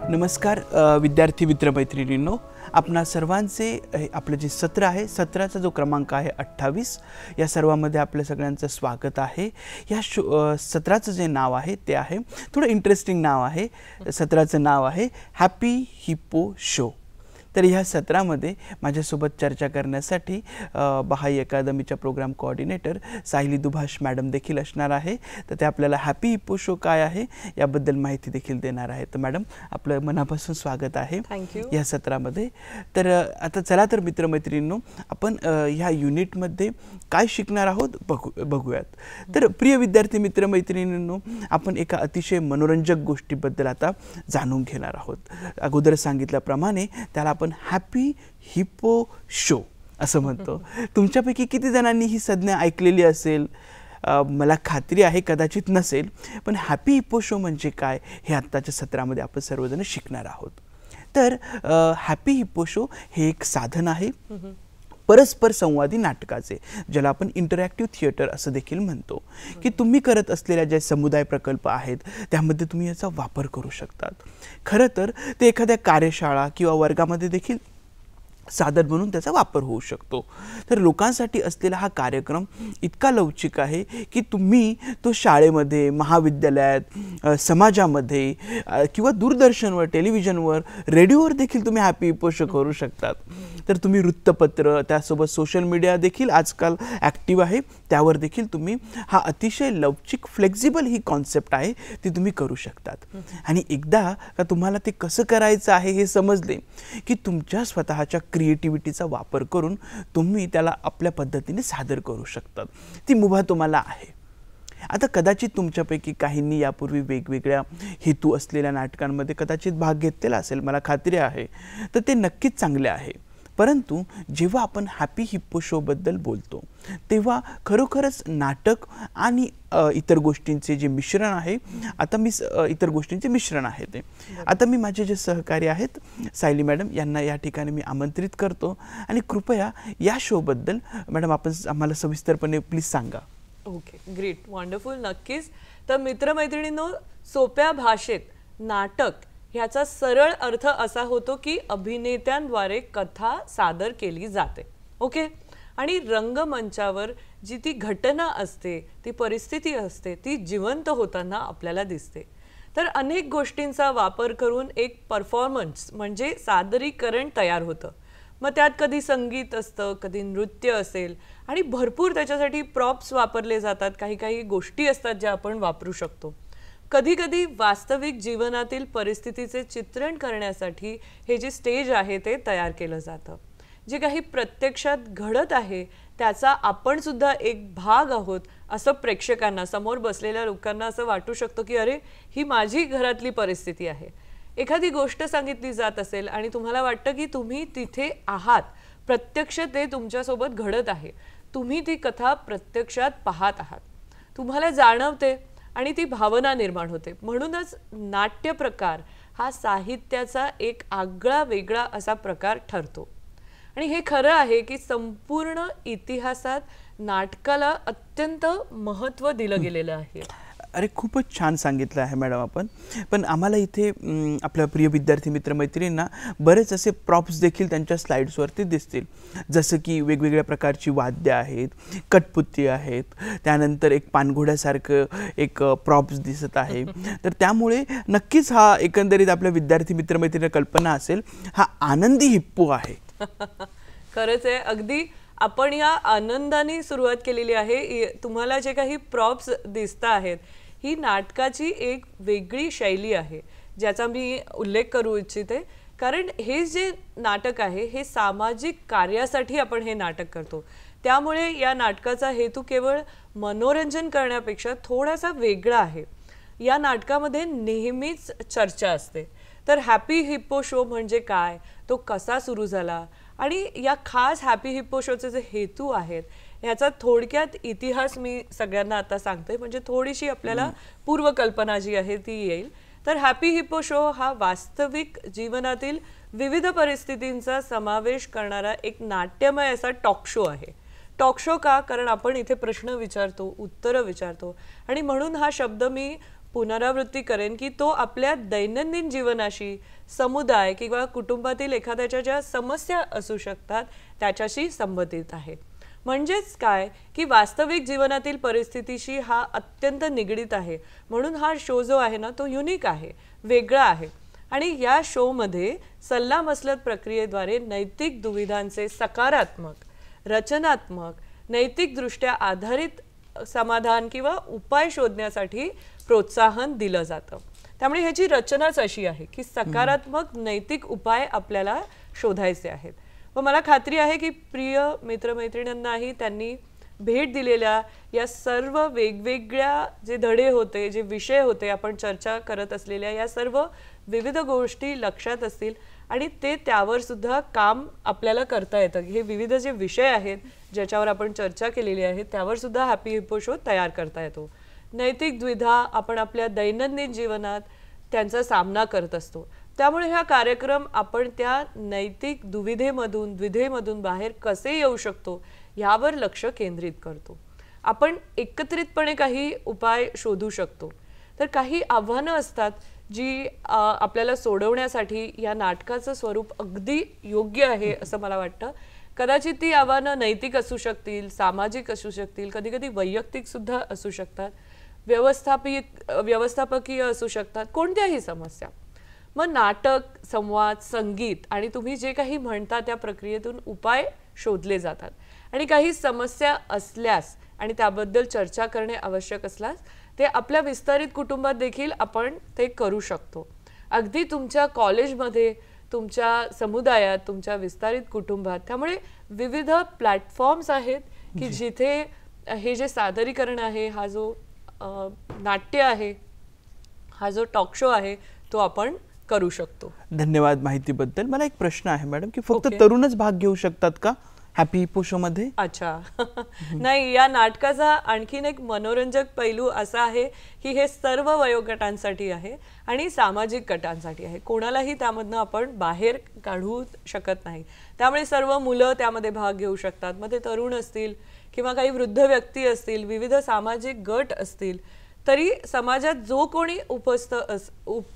नमस्कार विद्यार्थी मित्रमैत्रिणींनो, आपणा सर्वांचे आपले जे सत्र आहे, सत्राचा जो क्रमांक आहे 28, या सर्वामध्ये आपल्या सगळ्यांचं स्वागत आहे। या सत्राचं जे नाव आहे ते आहे, थोडं इंटरेस्टिंग नाव आहे। सत्राचं नाव आहे हॅपी हिप्पो शो। तर ह्या सत्रामध्ये माझ्यासोबत चर्चा करण्यासाठी बहाई अकादमीच्या प्रोग्राम कोऑर्डिनेटर सायली दुभाष मॅडम देखील असणार आहे। तर ते आपल्याला हॅपी हिप्पो शो काय आहे याबद्दल माहिती देखील देणार आहे। तर मॅडम, आपलं मनापासून स्वागत आहे या सत्रामध्ये। तर आता चला तर मित्रमैत्रिणींनो, आपण ह्या युनिटमध्ये काय शिकणार आहोत बघूयात। तर प्रिय विद्यार्थी मित्रमैत्रिणींनो, आपण एका अतिशय मनोरंजक गोष्टीबद्दल आता जाणून घेणार आहोत। अगोदर सांगितल्याप्रमाणे त्याला आपण हॅपी हिप्पो शो असं म्हणतो। तुमच्यापैकी किती जणांनी ही संज्ञा ऐकलेली असेल? मला खात्री आहे कदाचित नसेल, पण हॅपी हिप्पो शो म्हणजे काय हे आत्ताच्या सत्रामध्ये आपण सर्वजण शिकणार आहोत। तर हॅपी हिप्पो शो हे एक साधन आहे परस्पर संवादी नाटकाचे, ज्याला आपण इंटरॅक्टिव्ह थिएटर असं देखील म्हणतो, की तुम्ही करत असलेल्या जे समुदाय प्रकल्प आहेत त्यामध्ये तुम्ही याचा वापर करू शकतात। खरं तर ते एखाद्या कार्यशाळा किंवा वर्गामध्ये देखील साधन म्हणून त्याचा वापर होऊ शकतो। तर लोकांसाठी असलेला हा कार्यक्रम इतका लवचिक आहे की तुम्ही तो शाळेमध्ये, महाविद्यालयात, समाजामध्ये किंवा दूरदर्शनवर, टेलिव्हिजनवर, रेडिओवर देखील तुम्ही हॅपी हिप्पो शो करू शकतात। तर तुम्ही वृत्तपत्र, त्यासोबत सोशल मीडिया देखील आजकाल ॲक्टिव्ह आहे, त्यावर देखील तुम्ही हा अतिशय लवचिक फ्लेक्झिबल ही कॉन्सेप्ट आहे ती तुम्ही करू शकतात। आणि एकदा का तुम्हाला ते कसं करायचं आहे हे समजले की तुमच्या स्वतःच्या क्रिएटिव्हिटीचा वापर करून तुम्ही त्याला आपल्या पद्धतीने सादर करू शकतात। ती मुभा तुम्हाला आहे। आता कदाचित तुमच्यापैकी काहींनी यापूर्वी वेगवेगळ्या हेतू असलेल्या नाटकांमध्ये कदाचित भाग घेतलेला असेल, मला खात्री आहे, तर ते नक्कीच चांगले आहे। परंतु जेव्हा आपण हॅपी हिप्पो शो बद्दल बोलतो तेव्हा खरोखरच नाटक आणि इतर गोष्टींचे जे मिश्रण आहे, आता मी इतर गोष्टींचे मिश्रण आहे ते आता मी माझे जे सहकारी आहेत सायली मॅडम यांना या ठिकाणी मी आमंत्रित करतो आणि कृपया या शो बद्दल मॅडम आपण आम्हाला सविस्तरपणे प्लीज सांगा। Okay, great, wonderful. नक्कीच। तर मित्रमैत्रिणींनो, सोप्या भाषेत नाटक ह्याचा सरळ अर्थ असा होतो की अभिनेत्यांद्वारे कथा सादर केली जाते। ओके, आणि रंगमंचावर जी ती घटना असते, ती परिस्थिती असते, ती जिवंत होताना आपल्याला दिसते। तर अनेक गोष्टींचा वापर करून एक परफॉर्मन्स म्हणजे सादरीकरण तयार होतं। मग त्यात कधी संगीत असतं, कधी नृत्य असेल, आणि भरपूर त्याच्यासाठी प्रॉप्स वापरले जातात। काही काही गोष्टी असतात ज्या आपण वापरू शकतो। कधी कधी वास्तविक जीवनातील परिस्थितीचे चित्रण करण्यासाठी हे जे स्टेज आहे ते तयार केलं जातं। जे काही प्रत्यक्षात घडत आहे त्याचा आपण सुद्धा एक भाग आहोत असं प्रेक्षकांना, समोर बसलेल्या लोकांना असं वाटू शकतं की अरे, ही माझी घरातली परिस्थिती आहे। एखादी गोष्ट सांगितली जात असेल आणि तुम्हाला वाटतं की तुम्ही तिथे आहात, प्रत्यक्ष ते तुमच्यासोबत घडत आहे, तुम्ही ती कथा प्रत्यक्षात पाहत आहात, तुम्हाला जाणवते आणि ती भावना निर्माण होते। म्हणूनच नाट्य प्रकार हा साहित्याचा एक आगळा वेगळा असा प्रकार ठरतो। आणि हे खरं आहे की संपूर्ण इतिहासात नाटकाला अत्यंत महत्त्व दिलं गेलेलं आहे। अरे, खूपच छान सांगितलं आहे मॅडम आपण। पण आम्हाला इथे आपल्या प्रिय विद्यार्थी मित्रमैत्रिणींना बरेच असे प्रॉप्स देखील त्यांच्या स्लाइड्सवरती दिसतील, जसं की वेगवेगळ्या प्रकारची वाद्य आहेत, कठपुतळी आहेत, त्यानंतर एक पानघोड्यासारखं एक प्रॉप्स दिसत आहे। तर त्यामुळे नक्कीच हा एकंदरीत आपल्या विद्यार्थी मित्रमैत्रिणींना कल्पना असेल, हा आनंदी हिप्पो आहे। खरंच आहे, अगदी आपण या आनंदाने सुरुवात केलेली आहे। तुम्हाला जे काही प्रॉप्स दिसत आहेत ही नाटकाची एक वेगळी शैली आहे ज्याचा मी उल्लेख करू इच्छिते। कारण हे जे नाटक आहे हे सामाजिक कार्यासाठी आपण हे नाटक करतो, त्यामुळे या नाटकाचा हेतू केवळ मनोरंजन करण्यापेक्षा थोडासा वेगळा आहे। या नाटकामध्ये नेहमीच चर्चा असते। तर हॅपी हिप्पो शो म्हणजे काय, तो कसा सुरू झाला, आणि या खास हॅपी हिप्पो शोचे जे हेतू आहेत याचा थोडक्यात इतिहास मी सगळ्यांना आता सांगते, म्हणजे थोडीशी आपल्याला पूर्वकल्पना जी आहे ती येईल। तर हॅपी हिप्पो शो हा वास्तविक जीवनातील विविध परिस्थितींचा समावेश करणारा एक नाट्यमय असा टॉक शो आहे। टॉक शो का? कारण आपण इथे प्रश्न विचारतो, उत्तरं विचारतो, आणि म्हणून हा शब्द मी पुनरावृत्ती करेन की तो आपल्या दैनंदिन जीवनाशी, समुदाय किंवा कुटुंबातील एखाद्याच्या ज्या समस्या असू शकतात त्याच्याशी संबंधित आहे. म्हणजेच काय की वास्तविक जीवनातील परिस्थितीशी हा अत्यंत निगडीत आहे. म्हणून हा शो जो आहे ना तो युनिक आहे, वेगळा आहे. आणि या शोमध्ये सल्लामसलत प्रक्रियेद्वारे नैतिक दुविधांचे सकारात्मक, रचनात्मक, नैतिकदृष्ट्या आधारित समाधान किंवा उपाय शोधण्यासाठी प्रोत्साहन दिलं जातं. त्यामुळे ह्याची रचनाच अशी आहे की सकारात्मक नैतिक उपाय आपल्याला शोधायचे आहेत. व मला खात्री आहे की प्रिय मित्रमैत्रिणींनाही त्यांनी भेट दिलेल्या या सर्व वेगवेगळ्या जे धडे होते, जे विषय होते, आपण चर्चा करत असलेल्या या सर्व विविध गोष्टी लक्षात असतील आणि ते त्यावर सुद्धा काम आपल्याला करता येतं. हे विविध जे विषय आहेत ज्याच्यावर आपण चर्चा केलेली आहे त्यावर सुद्धा हॅपी हिप्पो शो तयार करता येतो. नैतिक द्विधा आपण आपल्या दैनंदिन जीवनात त्यांचा सामना करत असतो. त्यामुळे हा कार्यक्रम आपण त्या नैतिक द्विधेमधून बाहेर कसे येऊ शकतो यावर लक्ष केंद्रित करतो. आपण एकत्रितपणे काही उपाय शोधू शकतो. तर काही आव्हानं असतात जी आपल्याला सोडवण्यासाठी या नाटकाचं स्वरूप अगदी योग्य आहे असं मला वाटतं. कदाचित ती आव्हानं नैतिक असू शकतील, सामाजिक असू शकतील, कधी कधी वैयक्तिक सुद्धा असू शकतात, व्यवस्थापकीय असू शकतात, कोणत्याही समस्या. मग नाटक, संवाद, संगीत आणि तुम्ही जे काही म्हणता त्या प्रक्रियेतून उपाय शोधले जातात. आणि काही समस्या असल्यास आणि त्याबद्दल चर्चा करणे आवश्यक असल्यास ते आपल्या विस्तारित कुटुंबात देखील आपण ते करू शकतो. अगदी तुमच्या कॉलेजमध्ये, तुमच्या समुदायात, तुमच्या विस्तारित कुटुंबात. त्यामुळे विविध प्लॅटफॉर्म्स आहेत की जिथे हे जे सादरीकरण आहे, हा जो नाट्य आहे, हा जो टॉक शो आहे तो आपण करू शकतो. धन्यवाद माहितीबद्दल. मला एक प्रश्न आहे मॅडम की फक्त तरुणच भाग घेऊ शकतात का हॅपी हिप्पो शो मध्ये? अच्छा नाही, या नाटकाचा आणखीन एक मनोरंजक पैलू असा आहे की हे सर्व वयोगटांसाठी आहे आणि सामाजिक गटांसाठी आहे. कोणालाही त्यामधनं आपण बाहेर काढू शकत नाही. त्यामुळे सर्व मुलं त्यामध्ये भाग घेऊ शकतात. मग ते तरुण असतील किंवा काही वृद्ध व्यक्ती असतील, विविध सामाजिक गट असतील, तरी समाजात जो कोणी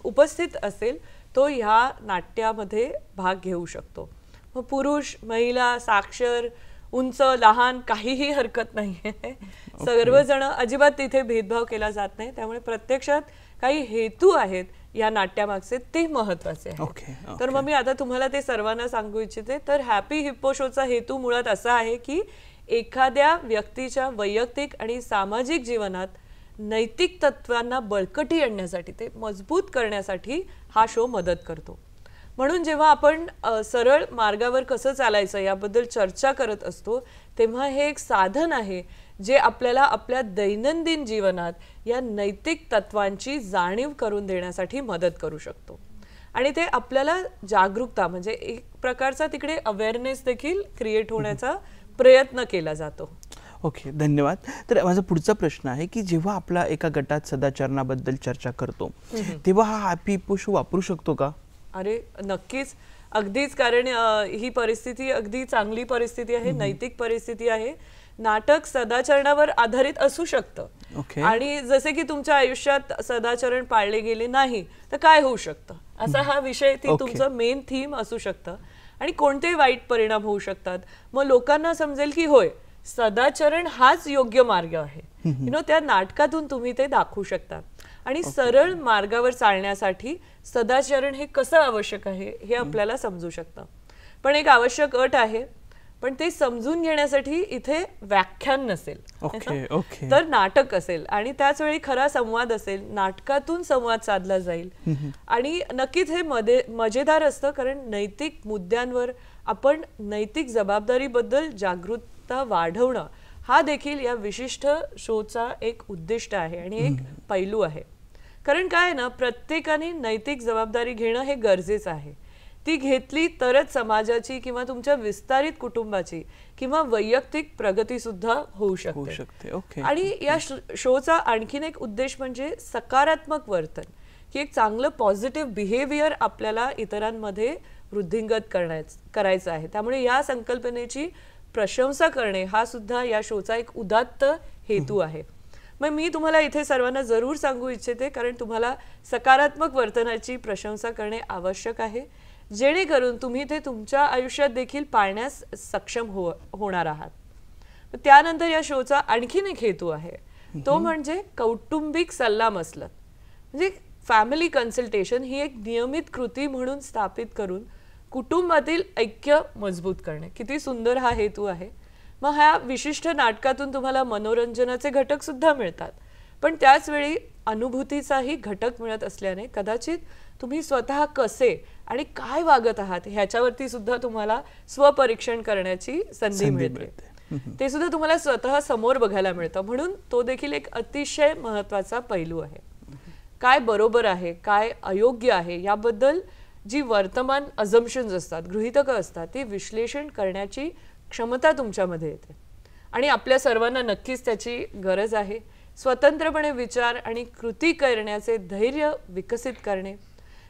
उपस्थित असेल तो ह्या नाट्यामध्ये भाग घेऊ शकतो. मग पुरुष, महिला, साक्षर, उंच, लहान काहीही हरकत नाही आहे. सर्वजण, अजिबात तिथे भेदभाव केला जात नाही. त्यामुळे प्रत्यक्षात काही हेतू आहेत या नाट्यामागचे, ते महत्त्वाचे आहे. तर मग मी आता तुम्हाला ते सर्वांना सांगू इच्छिते. तर हॅपी हिप्पो शोचा हेतू मुळात असा आहे की एखाद्या व्यक्तीच्या वैयक्तिक आणि सामाजिक जीवनात नैतिक तत्वांना बळकटी आणण्यासाठी, ते मजबूत करण्यासाठी हा शो मदत करतो. म्हणून जेव्हा आपण सरळ मार्गावर कसं चालायचं याबद्दल चर्चा करत असतो तेव्हा हे एक साधन आहे जे आपल्याला आपल्या दैनंदिन जीवनात या नैतिक तत्वांची जाणीव करून देण्यासाठी मदत करू शकतो. आणि ते आपल्याला जागरूकता, म्हणजे एक प्रकारचा तिकडे अवेअरनेस देखील क्रिएट होण्याचा प्रयत्न केला जातो. ओके, धन्यवाद. तर माझा पुढचा प्रश्न आहे की जेव्हा आपला एका गटात सदाचरणाबद्दल चर्चा करतो तेव्हा हा हॅपी हिप्पो शो वापरू शकतो का? अरे नक्कीच, अगदीच. कारण ही परिस्थिती अगदी चांगली परिस्थिती आहे, नैतिक परिस्थिती आहे. नाटक सदाचरणावर आधारित असू शकतं आणि जसे की तुमच्या आयुष्यात सदाचरण पाळले गेले नाही तर काय होऊ शकतं, असा हा विषय ती तुमचं मेन थीम असू शकतं. आणि कोणते वाईट परिणाम होऊ शकतात. मग लोकांना समजेल की होय, सदाचरण हाच योग्य मार्ग आहे. त्या नाटकातून तुम्ही ते दाखवू शकता. आणि सरळ मार्गावर चालण्यासाठी सदाचरण हे कसं आवश्यक आहे हे आपल्याला समजू शकतं. पण एक आवश्यक अट आहे, पण ते समजून घेण्यासाठी इथे व्याख्यान नसेल, तर नाटक असेल आणि त्याच वेळी खरा संवाद असेल. नाटकातून संवाद साधला जाईल आणि नक्कीच हे मजेदार असतं. कारण नैतिक मुद्द्यांवर आपण नैतिक जबाबदारीबद्दल जागरूकता वाढवणं हा देखील या विशिष्ट शोचा एक उद्दिष्ट आहे आणि एक पैलू आहे. कारण काय आहे ना, प्रत्येकाने नैतिक जबाबदारी घेणं हे गरजेचं आहे. ती घेतली तरच समाजाची किंवा तुमच्या विस्तारित कुटुंबाची किंवा वैयक्तिक प्रगती सुद्धा होऊ शकते. आणि या शोचा आणखीन एक उद्देश म्हणजे सकारात्मक वर्तन, की एक चांगलं पॉझिटिव्ह बिहेवियर आपल्याला इतरांमध्ये वृद्धिंगत करायचं आहे. त्यामुळे या संकल्पनेची प्रशंसा करणे हा सुद्धा या शोचा एक उदात्त हेतू आहे. मग मी तुम्हाला इथे सर्वांना जरूर सांगू इच्छिते, कारण तुम्हाला सकारात्मक वर्तनाची प्रशंसा करणे आवश्यक आहे, जेणेकरून तुम्ही ते तुमच्या आयुष्यात देखील पाळण्यास सक्षम होणार आहात. त्यानंतर या शोचा आणखीन एक हेतू आहे, तो म्हणजे कौटुंबिक सल्लामसलत. म्हणजे फॅमिली कन्सल्टेशन ही एक नियमित कृती म्हणून स्थापित करून कुटुंबातील ऐक्य मजबूत करणे. किती सुंदर हा हेतू आहे. मग ह्या विशिष्ट नाटकातून तुम्हाला मनोरंजनाचे घटक सुद्धा मिळतात, पण त्याचवेळी अनुभूतीचाही घटक मिळत असल्याने कदाचित तुम्ही स्वतः कसे आणि काय वागत आहात ह्याच्यावरती सुद्धा तुम्हाला स्वपरीक्षण करण्याची संधी मिळते. ते सुद्धा तुम्हाला स्वतः समोर बघायला मिळतं. म्हणून तो देखील एक अतिशय महत्त्वाचा पैलू आहे. काय बरोबर आहे, काय अयोग्य आहे याबद्दल जी वर्तमान अझम्पशन्स असतात, गृहीतकं असतात, ती विश्लेषण करण्याची क्षमता तुमच्यामध्ये येते आणि आपल्या सर्वांना नक्कीच त्याची गरज आहे. स्वतंत्रपणे विचार आणि कृती करण्याचे धैर्य विकसित करणे.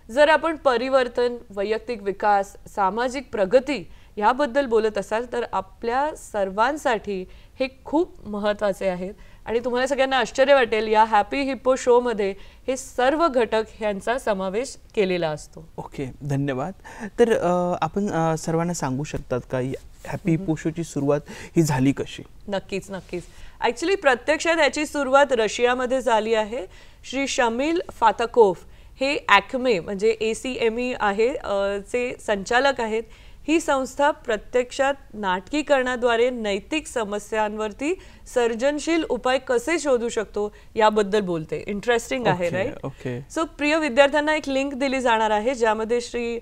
जर आपण परिवर्तन, वैयक्तिक विकास, सामाजिक प्रगती याबद्दल बोलत असाल तर आपल्या सर्वांसाठी हे खूप महत्त्वाचे आहेत आणि तुम्हाला सगळ्यांना आश्चर्य वाटेल, या हॅपी हिप्पो शो मध्ये हे सर्व घटक ह्यांचा समावेश केलेला असतो. ओके, धन्यवाद. तर आपण सर्वांना सांगू शकतात का हॅपी हिप्पो शोची सुरुवात ही झाली कशी? नक्कीच नक्कीच. ॲक्च्युली प्रत्यक्षात याची सुरुवात रशियामध्ये झाली आहे. श्री शमील फाताकोफ हे ॲक्मे म्हणजे ACME आहे चे संचालक आहेत. ही संस्था प्रत्यक्षात नाटकीकरणाद्वारे नैतिक समस्यांवरती सर्जनशील उपाय कसे शोधू शकतो याबद्दल बोलते. इंटरेस्टिंग आहे, राईट? सो प्रिय विद्यार्थ्यांना एक लिंक दिली जाणार आहे ज्यामध्ये श्री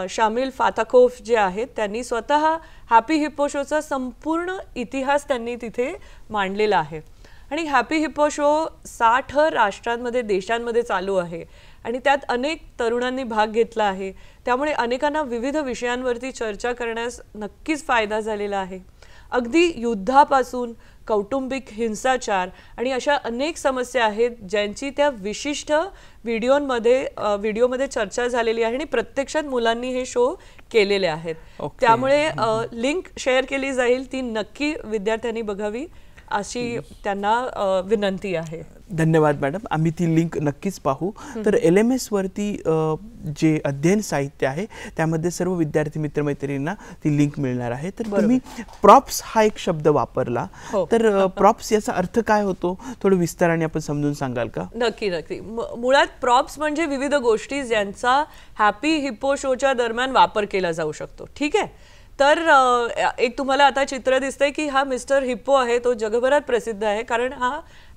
शामिल फाताकोफ जे आहेत त्यांनी स्वतः हॅपी हिप्पो शोचा संपूर्ण इतिहास त्यांनी तिथे मांडलेला आहे. आणि हॅपी हिप्पो शो 60 राष्ट्रांमध्ये, देशांमध्ये चालू आहे आणि त्यात अनेक तरुणांनी भाग घेतला आहे. त्यामुळे अनेकांना विविध विषयांवरती चर्चा करण्यास नक्कीच फायदा झालेला आहे. अगदी युद्धापासून कौटुंबिक हिंसाचार आणि अशा अनेक समस्या आहेत ज्यांची त्या विशिष्ट व्हिडिओमध्ये चर्चा झालेली आहे आणि प्रत्यक्षात मुलांनी हे शो केलेले आहेत. त्यामुळे लिंक शेअर केली जाईल, ती नक्की विद्यार्थ्यांनी बघावी अशी त्यांना विनंती आहे. धन्यवाद मॅडम, आम्ही ती लिंक नक्कीच पाहू. तर LMS वरती जे अध्ययन साहित्य आहे त्यामध्ये सर्व विद्यार्थी मित्रमैत्रिणींना ती लिंक मिळणार आहे. तर तुम्ही प्रॉप्स हा एक शब्द वापरला, तर प्रॉप्स याचा अर्थ काय होतो थोडं विस्ताराने आपण समजून सांगाल का? नक्की नक्की. मुळात प्रॉप्स म्हणजे विविध गोष्टी ज्यांचा हॅपी हिप्पो शोच्या दरम्यान वापर केला जाऊ शकतो. ठीक आहे. तर एक तुम्हाला आता चित्र दिसतंय की हा मिस्टर हिप्पो आहे, तो जगभरात प्रसिद्ध आहे कारण हा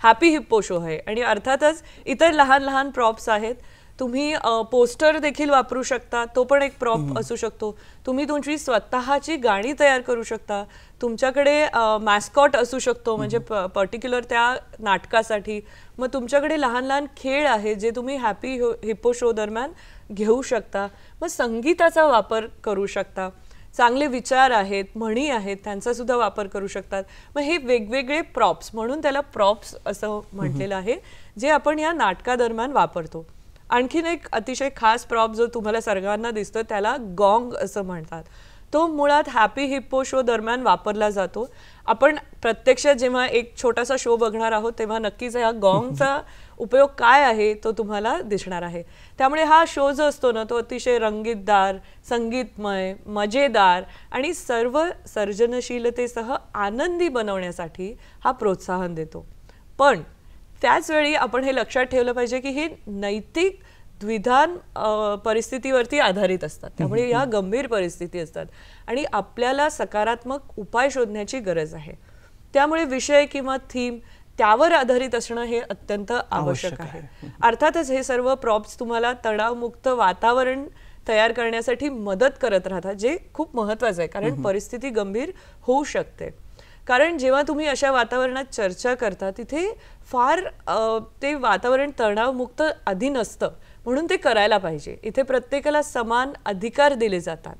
हॅपी हिप्पो शो आहे. आणि अर्थातच इतर लहान लहान प्रॉप्स आहेत. तुम्ही पोस्टर देखील वापरू शकता, तो पण एक प्रॉप असू शकतो. तुम्ही तुमची स्वतःची गाणी तयार करू शकता. तुमच्याकडे मॅस्कॉट असू शकतो म्हणजे पर्टिक्युलर त्या नाटकासाठी. मग तुमच्याकडे लहान लहान खेळ आहेत जे तुम्ही हॅपी हिप्पो शो दरम्यान घेऊ शकता. मग संगीताचा वापर करू शकता. चांगले विचार आहेत, म्हणी आहेत, त्यांचा सुद्धा वापर करू शकतात. मग हे वेगवेगळे प्रॉप्स, म्हणून त्याला प्रॉप्स असं म्हटलेलं आहे, जे आपण या नाटकादरम्यान वापरतो. आणखीन एक अतिशय खास प्रॉप जो तुम्हाला सर्वांना दिसतो त्याला गॉंग असं म्हणतात. तो मुळात हॅपी हिप्पो शो दरम्यान वापरला जातो. आपण प्रत्यक्षात जेव्हा एक छोटासा शो बघणार आहोत तेव्हा नक्कीच ह्या गॉंगचा उपयोग काय आहे तो तुम्हाला दिसणार आहे. त्यामुळे हा शो जो असतो ना तो अतिशय रंगीतदार, संगीतमय, मजेदार आणि सर्व सर्जनशीलतेसह आनंदी बनवण्यासाठी हा प्रोत्साहन देतो. पण त्याचवेळी आपण हे लक्षात ठेवलं पाहिजे की हे नैतिक द्विधान परिस्थितीवरती आधारित असतात. त्यामुळे या गंभीर परिस्थिती असतात आणि आपल्याला सकारात्मक उपाय शोधण्याची गरज आहे. त्यामुळे विषय किंवा थीम त्यावर आधारित असणं हे अत्यंत आवश्यक आहे. अर्थातच हे सर्व प्रॉप्स तुम्हाला तणावमुक्त वातावरण तयार करण्यासाठी मदत करत राहतात, जे खूप महत्त्वाचं आहे कारण परिस्थिती गंभीर होऊ शकते. कारण जेव्हा तुम्ही अशा वातावरणात चर्चा करता तिथे फार ते वातावरण तणावमुक्त आधी नसतं, म्हणून ते करायला पाहिजे. इथे प्रत्येकाला समान अधिकार दिले जातात,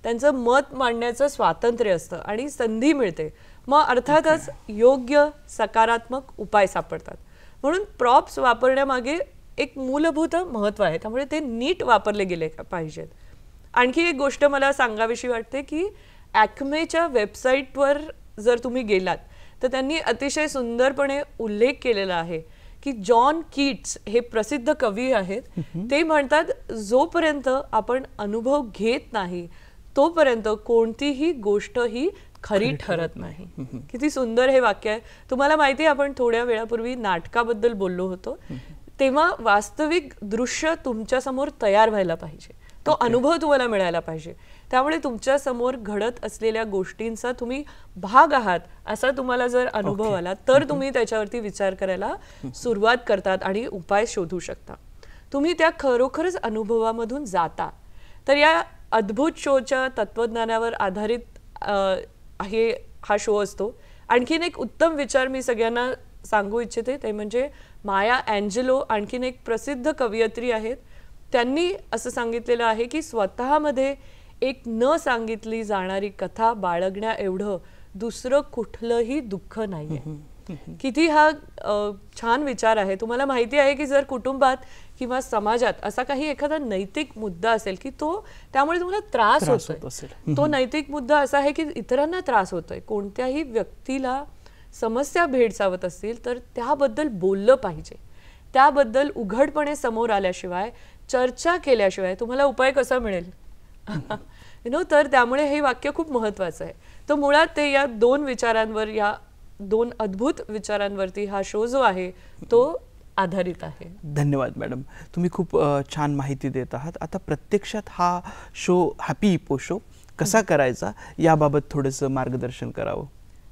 त्यांचं मत मांडण्याचं स्वातंत्र्य असतं आणि संधी मिळते. मग अर्थातच योग्य सकारात्मक उपाय सापडतात. म्हणून प्रॉप्स वापरण्यामागे एक मूलभूत महत्त्व आहे, त्यामुळे ते नीट वापरले गेले पाहिजेत. आणखी एक गोष्ट मला सांगावीशी वाटते की ॲक्मेच्या वेबसाईटवर जर तुम्ही गेलात तर त्यांनी अतिशय सुंदरपणे उल्लेख केलेला आहे की जॉन कीट्स हे प्रसिद्ध कवी आहेत, ते म्हणतात जोपर्यंत आपण अनुभव घेत नाही तोपर्यंत कोणतीही गोष्ट ही खरी ठरत नाही. किती सुंदर हे वाक्य आहे. तुम्हाला माहिती आहे, आपण थोड्या वेळापूर्वी नाटकाबद्दल बोललो होतो, तेव्हा वास्तविक दृश्य तुमच्या समोर तयार व्हायला पाहिजे, तो अनुभव तुम्हाला मिळायला पाहिजे. त्यामुळे तुमच्या समोर घडत असलेल्या गोष्टींचा तुम्ही भाग आहात असा तुम्हाला जर अनुभव आला तर तुम्ही त्याच्यावरती विचार करायला सुरुवात करतात आणि उपाय शोधू शकता. तुम्ही त्या खरोखरच अनुभवामधून जाता. तर या अद्भुत शोच्या तत्वज्ञानावर आधारित आहे हा शो असतो. आणखीन एक उत्तम विचार मी सगळ्यांना सांगू इच्छिते, ते म्हणजे माया अँजेलो आणखीन एक प्रसिद्ध कवयित्री आहेत. त्यांनी असं सांगितलेलं आहे की स्वतःमध्ये एक न सांगितली जाणारी कथा बाळगण्या एवढं दुसरं कुठलंही दुःख नाहीये. किती हा छान विचार आहे. तुम्हाला माहिती आहे की जर कुटुंबात किंवा समाजात असा काही एखादा नैतिक मुद्दा असेल की तो त्यामुळे तुम्हाला त्रास होतोय, तो नैतिक मुद्दा असा आहे की इतरांना त्रास होतोय, कोणत्याही व्यक्तीला समस्या भेडसावत असतील तर त्याबद्दल बोललं पाहिजे. त्याबद्दल उघडपणे समोर आल्याशिवाय, चर्चा केल्याशिवाय तुम्हाला उपाय कसा मिळेल? तर त्यामुळे हे वाक्य खूप महत्वाचं आहे. तर मुळात ते या दोन विचारांवर, या दोन अद्भुत विचारांवरती हा शो जो आहे तो आधारित आहे. धन्यवाद मॅडम, तुम्ही खूप छान माहिती देत आहात. आता प्रत्यक्षात हा शो हॅपी हिप्पो शो कसा करायचा याबाबत थोडंसं मार्गदर्शन करावं.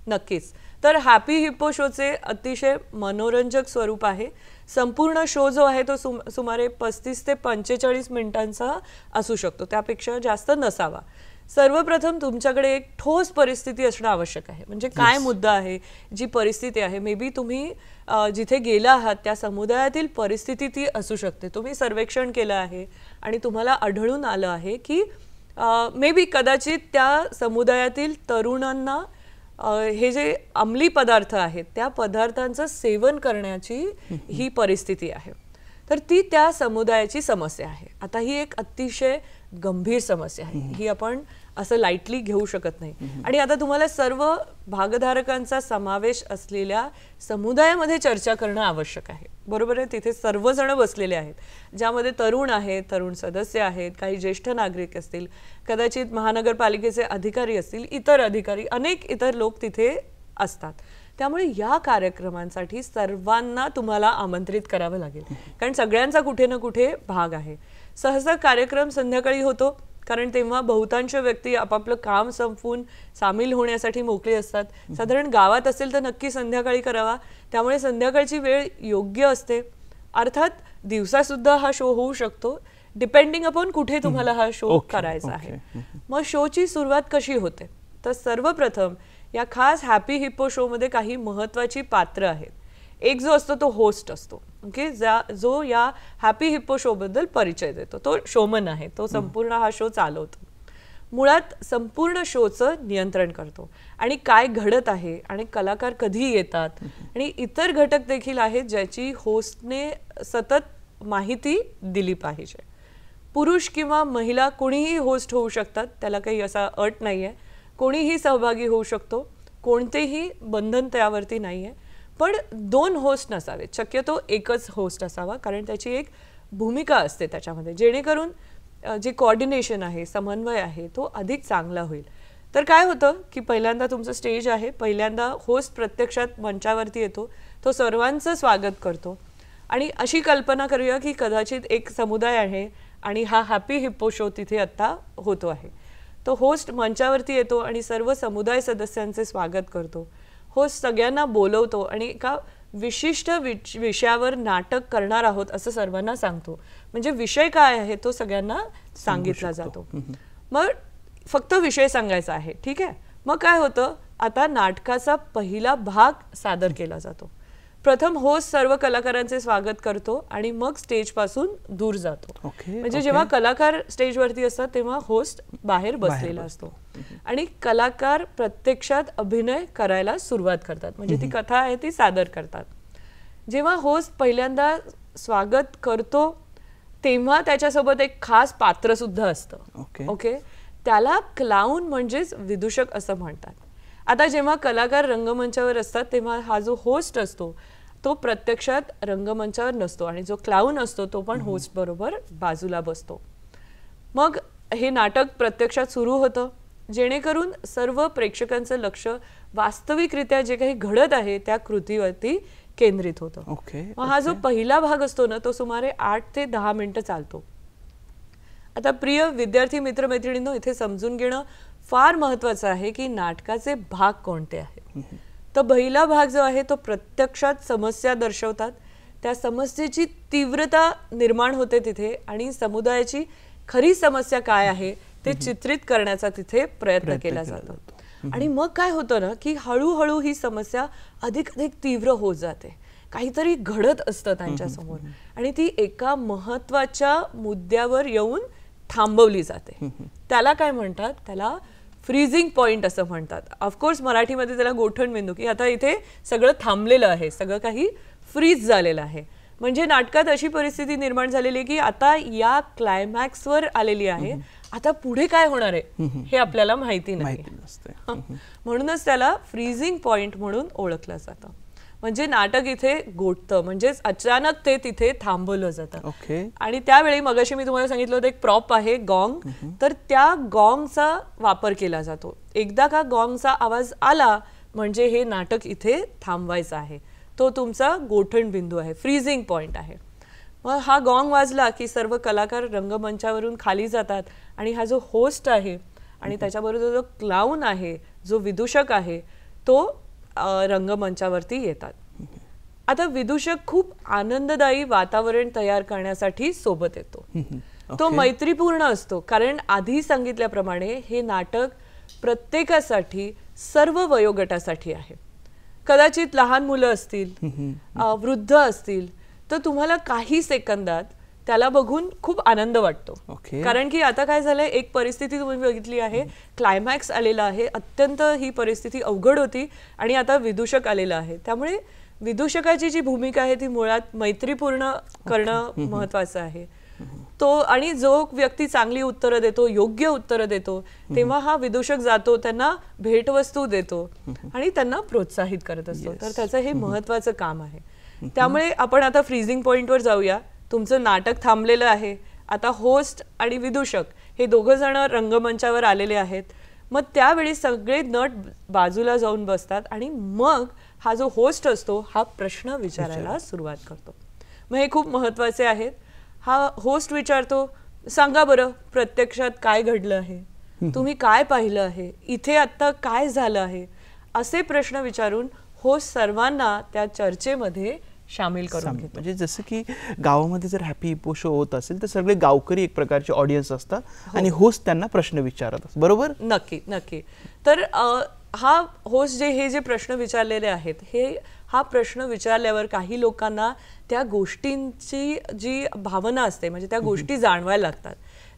नक्कीच. तर हॅपी हिप्पो शोचे अतिशय मनोरंजक स्वरूप आहे. संपूर्ण शो जो आहे तो सुमारे 35 ते 45 मिनिटांचा असू शकतो, त्यापेक्षा जास्त नसावा. सर्वप्रथम तुमच्याकडे एक ठोस परिस्थिती असणं आवश्यक आहे. म्हणजे काय मुद्दा आहे, जी परिस्थिती आहे, मे बी तुम्ही जिथे गेला आहात त्या समुदायातील परिस्थिती ती असू शकते. तुम्ही सर्वेक्षण केलं आहे आणि तुम्हाला आढळून आलं आहे की मे बी कदाचित त्या समुदायातील तरुणांना हे जे अंमली पदार्थ आहेत त्या पदार्थांचं सेवन करण्याची ही परिस्थिती आहे. तर ती त्या समुदायाची समस्या आहे. आता ही एक अतिशय गंभीर समस्या आहे, ही आपण असं लाईटली घेऊ शकत नाही. आणि आता तुम्हाला सर्व भागधारकांचा समावेश असलेल्या समुदायामध्ये चर्चा करणं आवश्यक आहे. बरोबर आहे. तिथे सर्वजण बसलेले आहेत, ज्यामध्ये तरुण आहेत, तरुण सदस्य आहेत, काही ज्येष्ठ नागरिक असतील, कदाचित महानगरपालिकेचे अधिकारी असतील, इतर अधिकारी, अनेक इतर लोक तिथे असतात. त्यामुळे या कार्यक्रमांसाठी सर्वांना तुम्हाला आमंत्रित करावं लागेल, कारण सगळ्यांचा कुठे ना कुठे भाग आहे. सहसा कार्यक्रम संध्याकाळी होतो, कारण तेव्हा बहुतांश व्यक्ती आपापलं काम संपवून सामील होण्यासाठी मोकळे असतात. साधारण गावात असेल तर नक्की संध्याकाळी करावा, त्यामुळे संध्याकाळची वेळ योग्य असते. अर्थात दिवसा सुद्धा हा शो होऊ शकतो, डिपेंडिंग अपॉन कुठे तुम्हाला हा शो करायचा आहे. मग शोची सुरुवात कशी होते? तर सर्वप्रथम या खास हॅपी हिप्पो शो मध्ये काही महत्वाची पात्र आहेत. एक जो असतो तो होस्ट असतो, ओके, जो या हॅपी हिप्पो शो बद्दल परिचय देतो. तो शोमन आहे, तो संपूर्ण हा शो चालवतो. मुळात संपूर्ण शोचं नियंत्रण करतो आणि काय घडत आहे आणि कलाकार कधी येतात आणि इतर घटक देखील आहेत ज्याची होस्टने सतत माहिती दिली पाहिजे. पुरुष किंवा महिला कोणीही होस्ट होऊ शकतात, त्याला काही असा अट नाहीये. कोणीही सहभागी होऊ शकतो, कोणतेही बंधन त्यावरती नाहीये. पण 2 होस्ट नसावेत, शक्यतो एकच होस्ट असावा, कारण त्याची एक भूमिका असते त्याच्यामध्ये, जेणेकरून जे कोऑर्डिनेशन आहे, समन्वय आहे, तो अधिक चांगला होईल. तर काय होतं की पहिल्यांदा तुमचं स्टेज आहे, पहिल्यांदा होस्ट प्रत्यक्षात मंचावरती येतो, तो सर्वांचं स्वागत करतो. आणि अशी कल्पना करूया की कदाचित एक समुदाय आहे आणि हा हॅपी हिप्पो शो तिथे आता होतो आहे. तो होस्ट मंचावरती येतो आणि सर्व समुदाय सदस्यांचे स्वागत करतो. होस्ट सगळ्यांना बोलवतो आणि एका विशिष्ट विषयावर नाटक करणार आहोत असं सर्वांना सांगतो. म्हणजे विषय काय आहे तो सगळ्यांना सांगितला जातो. मग फक्त विषय सांगायचा आहे, ठीक आहे. मग काय होतं, आता नाटकाचा पहिला भाग सादर केला जातो. प्रथम होस्ट सर्व कलाकारांचे स्वागत करतो आणि मग स्टेज पासून दूर जातो. म्हणजे जेव्हा कलाकार स्टेजवरती असतात तेव्हा होस्ट बाहेर बसलेला असतो आणि कलाकार प्रत्यक्षात अभिनय करायला सुरुवात करतात, म्हणजे ती कथा आहे ती सादर करतात. जेव्हा होस्ट पहिल्यांदा स्वागत करतो तेव्हा त्याच्यासोबत एक खास पात्र सुद्धा असतं. ओके, त्याला क्लाउन म्हणजेच विदूषक असं म्हणतात. आता जेव्हा कलाकार रंगमंचावर असतात तेव्हा हा जो होस्ट असतो तो प्रत्यक्षात रंगमंचावर नसतो आणि जो क्लाउन असतो तो पण होस्ट बरोबर बाजूला बसतो. मग हे नाटक प्रत्यक्षात सुरू होतं जेणेकरून सर्व प्रेक्षकांचं लक्ष वास्तविकरित्या जे काही घडत आहे त्या कृतीवरती केंद्रित होतं. मग हा जो पहिला भाग असतो ना तो सुमारे 8 ते 10 मिनिटं चालतो. आता प्रिय विद्यार्थी मित्रमैत्रिणींनो, इथे समजून घेणं फार महत्वाचं आहे की नाटकाचे भाग कोणते आहेत. तर पहिला भाग जो आहे तो प्रत्यक्षात समस्या दर्शवतात, त्या समस्येची तीव्रता निर्माण होते तिथे आणि समुदायाची खरी समस्या काय आहे ते चित्रित करण्याचा तिथे प्रयत्न केला जातो. आणि मग काय होतं ना की हळूहळू ही समस्या अधिक अधिक तीव्र होत जाते. काहीतरी घडत असतं त्यांच्या समोर आणि ती एका महत्वाच्या मुद्द्यावर येऊन थांबवली जाते. त्याला काय म्हणतात, त्याला फ्रीजिंग पॉइंट असं म्हणतात. ऑफकोर्स मराठीमध्ये त्याला गोठणबिंदू, की आता इथे सगळं थांबलेलं आहे, सगळं काही फ्रीज झालेलं आहे. म्हणजे नाटकात अशी परिस्थिती निर्माण झालेली आहे की आता या क्लायमॅक्सवर आलेली आहे, आता पुढे काय होणार आहे हे आपल्याला माहिती नाही. म्हणूनच त्याला फ्रीजिंग पॉइंट म्हणून ओळखलं जातं. म्हणजे नाटक इथे गोठतं, म्हणजेच अचानक ते तिथे थांबवलं जातं. आणि त्यावेळी मगाशी मी तुम्हाला सांगितलं होतं एक प्रॉप आहे गॉंग, तर त्या गॉंगचा वापर केला जातो. एकदा का गॉंगचा आवाज आला म्हणजे हे नाटक इथे थांबवायचं आहे. तो तुमचा गोठण बिंदू आहे, फ्रीजिंग पॉइंट आहे. मग हा गॉंग वाजला की सर्व कलाकार रंगमंचावरून खाली जातात आणि हा जो होस्ट आहे आणि त्याच्याबरोबर जो क्लाउन आहे, जो विदूषक आहे, तो रंगमंचावरती येतात. आता विदूषक खूप आनंददायी वातावरण तयार करण्यासाठी सोबत येतो. तो मैत्रीपूर्ण असतो, कारण आधी सांगितल्याप्रमाणे हे नाटक प्रत्येकासाठी, सर्व वयोगटासाठी आहे. कदाचित लहान मुलं असतील, वृद्ध असतील, तर तुम्हाला काही सेकंदात त्याला बघून खूप आनंद वाटतो. कारण की आता काय झालंय, एक परिस्थिती तुम्ही बघितली आहे, क्लायमॅक्स आलेला आहे, अत्यंत ही परिस्थिती अवघड होती आणि आता विदूषक आलेला आहे. त्यामुळे विदूषकाची जी भूमिका आहे ती मुळात मैत्रीपूर्ण करणं महत्वाचं आहे. तो आणि जो व्यक्ती चांगली उत्तरं देतो, योग्य उत्तरं देतो, तेव्हा हा विदूषक जातो, त्यांना भेटवस्तू देतो आणि त्यांना प्रोत्साहित करत असतो. तर त्याचं हे महत्वाचं काम आहे. त्यामुळे आपण आता फ्रीजिंग पॉइंटवर जाऊया. तुमचं नाटक थांबलेलं आहे, आता होस्ट आणि विदूषक हे दोघं जण रंगमंचावर आलेले आहेत. मग त्यावेळी सगळे नट बाजूला जाऊन बसतात आणि मग हा जो होस्ट असतो हा प्रश्न विचारायला सुरुवात करतो. मग हे खूप महत्वाचे आहेत. हा होस्ट विचारतो, सांगा बरं प्रत्यक्षात काय घडलं आहे, तुम्ही काय पाहिलं आहे, इथे आता काय झालं आहे, असे प्रश्न विचारून होस्ट सर्वांना त्या चर्चेमध्ये शामिल करून घेतो. म्हणजे जसं की गावामध्ये जर हॅपी हिप्पो शो होत असेल तर सगळे गावकरी एक प्रकारचे ऑडियन्स असतात आणि होस्ट त्यांना प्रश्न विचारत असतात. बरोबर? नक्की नक्की. तर हा होस्ट हे जे प्रश्न विचारलेले आहेत, हा प्रश्न विचारल्यावर काही लोकांना त्या गोष्टींची जी भावना असते, म्हणजे त्या गोष्टी जाणवायला लागतात.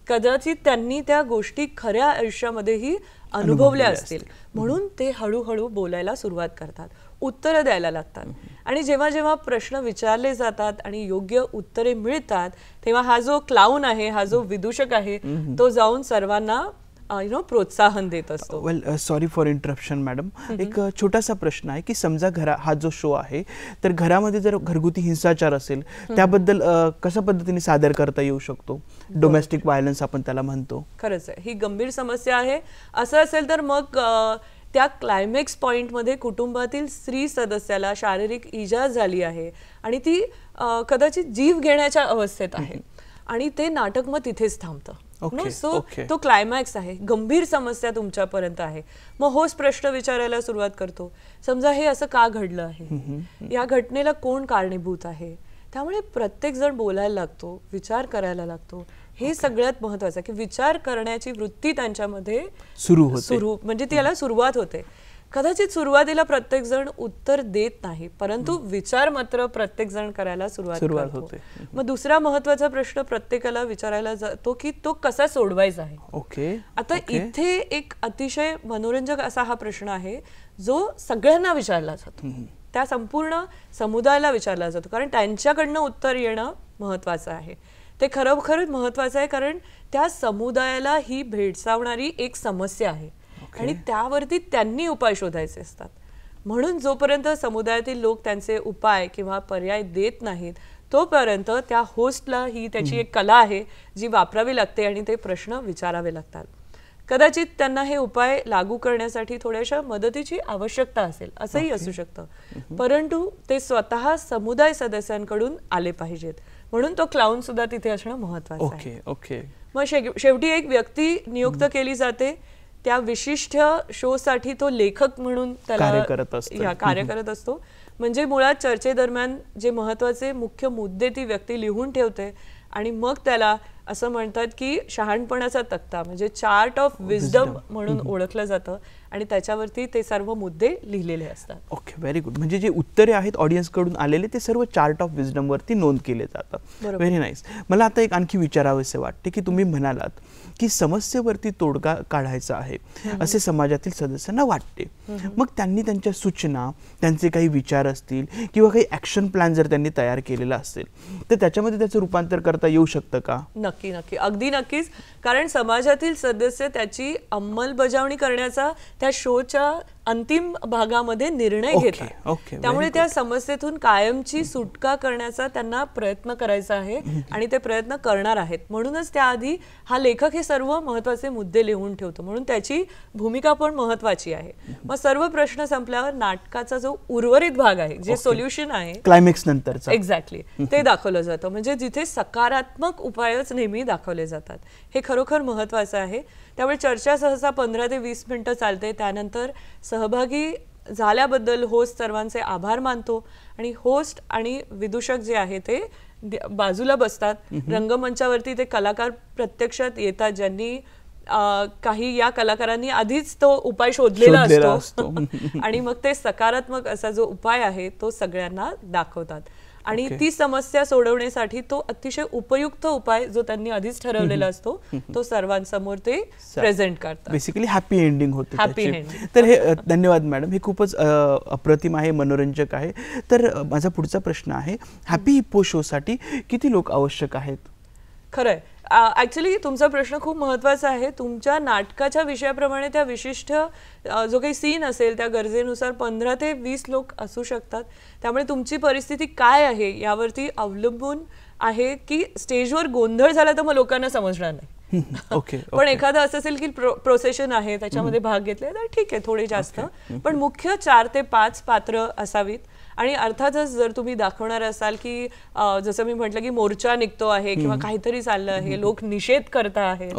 कदाचित त्यांनी त्या गोष्टी खऱ्या आयुष्यामध्येही अनुभवल्या असतील, म्हणून ते हळूहळू बोलायला सुरुवात करतात, उत्तरं द्यायला लागतात. आणि जेव्हा जेव्हा प्रश्न विचारले जातात आणि योग्य उत्तरे मिळतात तेव्हा हा जो क्लाउन आहे, हा जो विदूषक आहे, तो जाऊन सर्वांना प्रोत्साहन देत असतो. वेल, सॉरी फॉर इंटरप्शन मॅडम. एक छोटासा प्रश्न आहे की समजा हा जो शो आहे तर घरामध्ये जर घरगुती हिंसाचार असेल त्याबद्दल कशा पद्धतीने सादर करता येऊ शकतो? डोमेस्टिक व्हायलन्स आपण त्याला म्हणतो. खरंच आहे, ही गंभीर समस्या आहे. असं असेल तर मग त्या क्लायमॅक्स पॉइंटमध्ये कुटुंबातील स्त्री सदस्याला शारीरिक इजा झाली आहे आणि ती कदाचित जीव घेण्याच्या अवस्थेत आहे आणि ते नाटक मग तिथेच थांबतं. सो तो क्लायमॅक्स आहे, गंभीर समस्या तुमच्यापर्यंत आहे. मग होस्ट प्रश्न विचारायला सुरुवात करतो, समजा हे असं का घडलं आहे, या घटनेला कोण कारणीभूत आहे. त्यामुळे प्रत्येक जण बोलायला लागतो, विचार करायला लागतो. हे सगळ्यात महत्वाचं की विचार करण्याची वृत्ती त्यांच्यामध्ये सुरू म्हणजे त्याला सुरुवात होते. कदाचित सुरुवातीला प्रत्येक जण उत्तर देत नाही, परंतु विचार मात्र प्रत्येक जण करायला सुरुवात होते. मग दुसरा महत्वाचा प्रश्न प्रत्येकाला विचारायला जातो की तो कसा सोडवायचा आहे. आता इथे एक अतिशय मनोरंजक असा हा प्रश्न आहे जो सगळ्यांना विचारला जातो, त्या संपूर्ण समुदायाला विचारला जातो, कारण त्यांच्याकडनं उत्तर येणं महत्वाचं आहे. ते खरोखरच महत्वाचं आहे, कारण त्या समुदायाला ही भेडसावणारी एक समस्या आहे. आणि त्यावरती त्यांनी उपाय शोधायचे असतात. म्हणून जोपर्यंत समुदायातील लोक त्यांचे उपाय किंवा पर्याय देत नाहीत तोपर्यंत त्या होस्टला ही त्याची एक कला आहे जी वापरावी लागते आणि ते प्रश्न विचारावे लागतात. कदाचित त्यांना हे उपाय लागू करण्यासाठी थोड्याशा मदतीची आवश्यकता असेल असंही असू शकतं, परंतु ते स्वतः समुदाय सदस्यांकडून आले पाहिजेत. म्हणून तो क्लाउन सुद्धा तिथे असणं महत्वाचं आहे. मग शेवटी एक व्यक्ती नियुक्त केली जाते. त्या विशिष्ट शो साठी तो लेखक म्हणून त्याला कार्य करत असतो. म्हणजे मुळात चर्चेदरम्यान जे महत्वाचे मुख्य मुद्दे ती व्यक्ती लिहून ठेवते आणि मग त्याला असं म्हणतात की शहाणपणाचा तक्ता म्हणजे चार्ट ऑफ विजडम म्हणून ओळखलं जातं आणि त्याच्यावरती ते सर्व मुद्दे लिहिलेले असतात. Okay, very good. म्हणजे जे उत्तरे आहेत ऑडियन्स कडून आलेले ते सर्व चार्ट ऑफ विजडम वरती नोंद केले जातात. Very nice. मला आता एक आणखी विचारावंसे वाटते की तुम्ही म्हणालात की समस्येवरती तोडगा काढायचा आहे असे समाजातील सदस्यांना वाटते. मग त्यांनी त्यांच्या सूचना, त्यांचे काही विचार असतील किंवा काही ऍक्शन प्लॅन जर त्यांनी तयार केलेला असेल तर त्याच्यामध्ये त्याचं रूपांतर करता येऊ शकतं का? नक्की नक्की, अगदी नक्कीच. कारण समाजातील सदस्य त्याची अंमलबजावणी करण्याचा त्या शोच्या अंतिम भागामध्ये निर्णय घेतात. त्यामुळे त्या समस्येतून कायमची सुटका करण्याचा त्यांना प्रयत्न करायचा आहे आणि ते प्रयत्न करणार आहेत. म्हणूनच त्याआधी हा लेखक हे सर्व महत्वाचे मुद्दे लिहून ठेवतो. म्हणून त्याची भूमिका पण महत्वाची आहे. मग सर्व प्रश्न संपल्यावर नाटकाचा जो उर्वरित भाग आहे, जे सोल्युशन आहे क्लायमॅक्स नंतर, एक्झॅक्टली ते दाखवलं जातं. म्हणजे जिथे सकारात्मक उपायच नेहमी दाखवले जातात. हे खरोखर महत्वाचं आहे. त्यामुळे चर्चा सहसा 15 ते 20 मिनिटं चालते. त्यानंतर सहभागी झाल्याबद्दल होस्ट सर्वांचे आभार मानतो आणि होस्ट आणि विदूषक जे आहे ते बाजूला बसतात. रंगमंचावरती ते कलाकार प्रत्यक्षात येतात ज्यांनी काही या कलाकारांनी आधीच तो उपाय शोधलेला असतो आणि मग ते सकारात्मक असा जो उपाय आहे तो सगळ्यांना दाखवतात आणि ती समस्या सोडवण्यासाठी तो अतिशय उपयुक्त उपाय जो त्यांनी आधीच ठरवलेला असतो तो सर्वांसमोर ते प्रेझेंट करतात. बेसिकली हॅपी एंडिंग होते त्याची. तर हे धन्यवाद मॅडम, हे खूपच अप्रतिम आहे, मनोरंजक आहे. तर माझा पुढचा प्रश्न आहे, हॅपी हिप्पो शो साठी किती लोक आवश्यक आहेत? खरंय, ऍक्च्युली तुमचा प्रश्न खूप महत्वाचा आहे. तुमच्या नाटकाच्या विषयाप्रमाणे त्या विशिष्ट जो काही सीन असेल त्या गरजेनुसार 15 ते 20 लोक असू शकतात. त्यामुळे तुमची परिस्थिती काय आहे यावरती अवलंबून आहे की स्टेजवर गोंधळ झाला तर मग लोकांना समजणार नाही. पण एखादं असं असेल की प्रोसेशन आहे त्याच्यामध्ये भाग घेतले तर ठीक आहे, थोडे जास्त. पण मुख्य 4 ते 5 पात्र असावीत. आणि अर्थातच जर तुम्ही दाखवणार असाल की जसं मी म्हटलं की मोर्चा निघतो आहे किंवा काहीतरी चाललं आहे, लोक निषेध करता आहेत,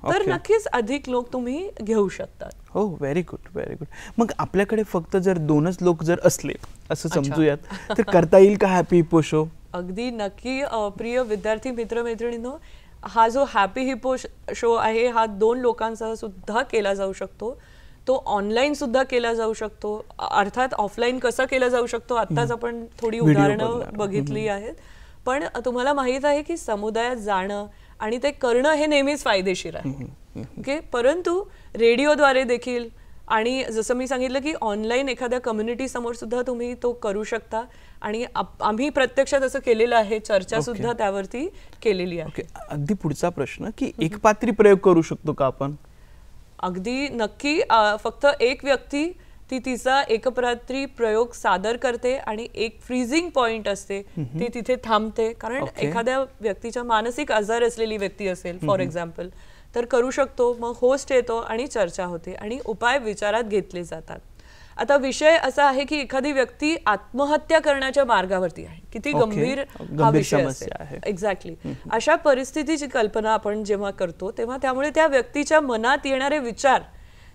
तर नक्कीच अधिक लोक तुम्ही घेऊ शकतात. हो, व्हेरी गुड, व्हेरी गुड. मग आपल्याकडे फक्त जर 2च लोक जर असले असं समजूयात तर करता येईल का हॅपी हिप्पो शो? अगदी नक्की. प्रिय विद्यार्थी मित्रमैत्रिणींनो, हा जो हॅपी हिप्पो शो आहे हा 2 लोकांसह सुद्धा केला जाऊ शकतो. तो ऑनलाईन सुद्धा केला जाऊ शकतो. अर्थात ऑफलाईन कसा केला जाऊ शकतो आत्ताच आपण थोडी उदाहरणं बघितली आहेत. पण तुम्हाला माहित आहे की समुदायात जाणं आणि ते करणं हे नेहमीच फायदेशीर आहे. ओके, परंतु रेडिओद्वारे देखील आणि जसं मी सांगितलं की ऑनलाईन एखाद्या कम्युनिटी समोर सुद्धा तुम्ही तो करू शकता आणि आम्ही प्रत्यक्षात असं केलेलं आहे. चर्चा सुद्धा त्यावरती केलेली आहे. अगदी पुढचा प्रश्न की एकपात्री प्रयोग करू शकतो का आपण? अगदी नक्की. फक्त एक व्यक्ती ती तिचा एकपात्री प्रयोग सादर करते आणि एक फ्रीजिंग पॉइंट असते, ती तिथे थांबते. कारण एखाद्या व्यक्तीच्या मानसिक आजार असलेली व्यक्ती असेल फॉर एक्झाम्पल तर करू शकतो. मग होस्ट येतो आणि चर्चा होते आणि उपाय विचारात घेतले जातात. आता विषय असा आहे की एखादी व्यक्ती आत्महत्या करण्याच्या मार्गावरती आहे. किती गंभीर हा विषय आहे. एक्झॅक्टली. अशा परिस्थितीची कल्पना आपण जेव्हा करतो तेव्हा त्यामुळे त्या व्यक्तीच्या मनात येणारे विचार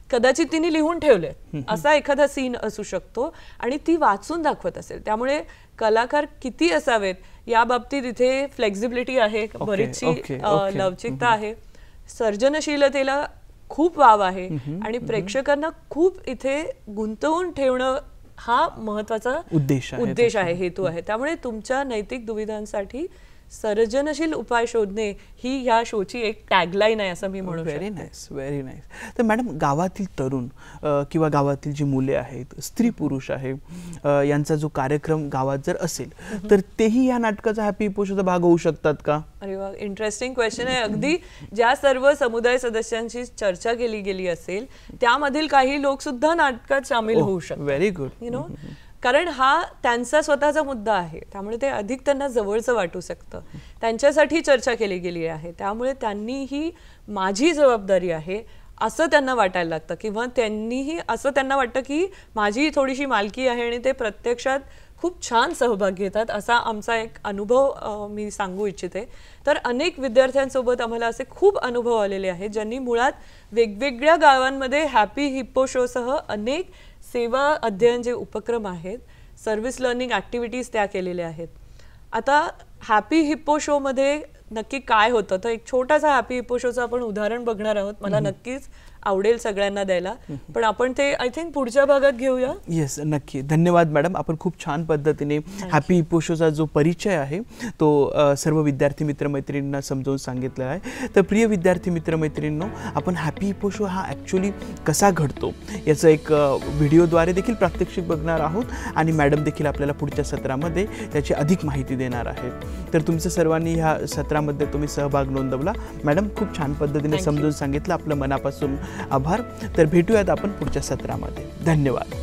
कदाचित तिने लिहून ठेवले असा एखादा सीन असू शकतो आणि ती वाचून दाखवत असेल. त्यामुळे कलाकार किती असावेत या बाबतीत इथे फ्लेक्झिबिलिटी आहे, बरीचशी लवचिकता आहे, सर्जनशीलतेला खूप वाव आहे आणि प्रेक्षकांना खूप इथे गुंतवून ठेवणं हा महत्वाचा उद्देश आहे, हेतू आहे. त्यामुळे तुमच्या नैतिक दुविधांसाठी सर्जनशील उपाय शोधणे ही ह्या शोची एक टॅगलाईन आहे असं मी म्हणू शकते. Very nice, very nice. तर मॅडम, गावातील तरुण किंवा गावातील जी मुले आहेत, स्त्री पुरुष आहे, यांचा जो कार्यक्रम गावात जर असेल तर तेही या नाटकाचा हॅपी हिप्पोशोचा भाग होऊ शकतात का? अरे वा, इंटरेस्टिंग क्वेश्चन आहे. अगदी ज्या सर्व समुदाय सदस्यांची चर्चा केली गेली असेल त्यामधील काही लोक सुद्धा नाटकात सामील होऊ शकतात. Very good. यु नो, कारण हा त्यांचा स्वतःचा मुद्दा आहे, त्यामुळे ते अधिक त्यांना जवळचं वाटू शकतं. त्यांच्यासाठी चर्चा केली गेली आहे, त्यामुळे त्यांनीही माझी जबाबदारी आहे असं त्यांना वाटायला लागतं, किंवा त्यांनीही असं त्यांना वाटतं की माझी थोडीशी मालकी आहे आणि ते प्रत्यक्षात खूप छान सहभाग घेतात. असा आमचा एक अनुभव मी सांगू इच्छिते. तर अनेक विद्यार्थ्यांसोबत आम्हाला असे खूप अनुभव आलेले आहेत ज्यांनी मुळात वेगवेगळ्या गावांमध्ये हॅपी हिप्पो शोसह अनेक सेवा अध्ययन जे उपक्रम आहेत, सर्व्हिस लर्निंग ॲक्टिव्हिटीज त्या केलेल्या आहेत. आता हॅपी हिप्पो शोमध्ये नक्की काय होतं, तर एक छोटासा हॅपी हिप्पो शोचं आपण उदाहरण बघणार आहोत. मला नक्कीच आवडेल सगळ्यांना द्यायला, पण आपण ते आय थिंक पुढच्या भागात घेऊया. येस, नक्की. धन्यवाद मॅडम. आपण खूप छान पद्धतीने हॅपी हिप्पो शोचा जो परिचय आहे तो सर्व विद्यार्थी मित्रमैत्रिणींना समजावून सांगितला आहे. तर प्रिय विद्यार्थी मित्रमैत्रिणींनो, आपण हॅपी हिप्पो शो हा ॲक्च्युली कसा घडतो याचं एक व्हिडिओद्वारे देखील प्रात्यक्षिक बघणार आहोत आणि मॅडम देखील आपल्याला पुढच्या सत्रामध्ये त्याची अधिक माहिती देणार आहेत. तर तुमचं सर्वांनी ह्या सत्रामध्ये तुम्ही सहभाग नोंदवला. मॅडम, खूप छान पद्धतीने समजून सांगितलं. आपलं मनापासून आभार. तर भेटूयात आपण पुढच्या सत्रामध्ये. धन्यवाद.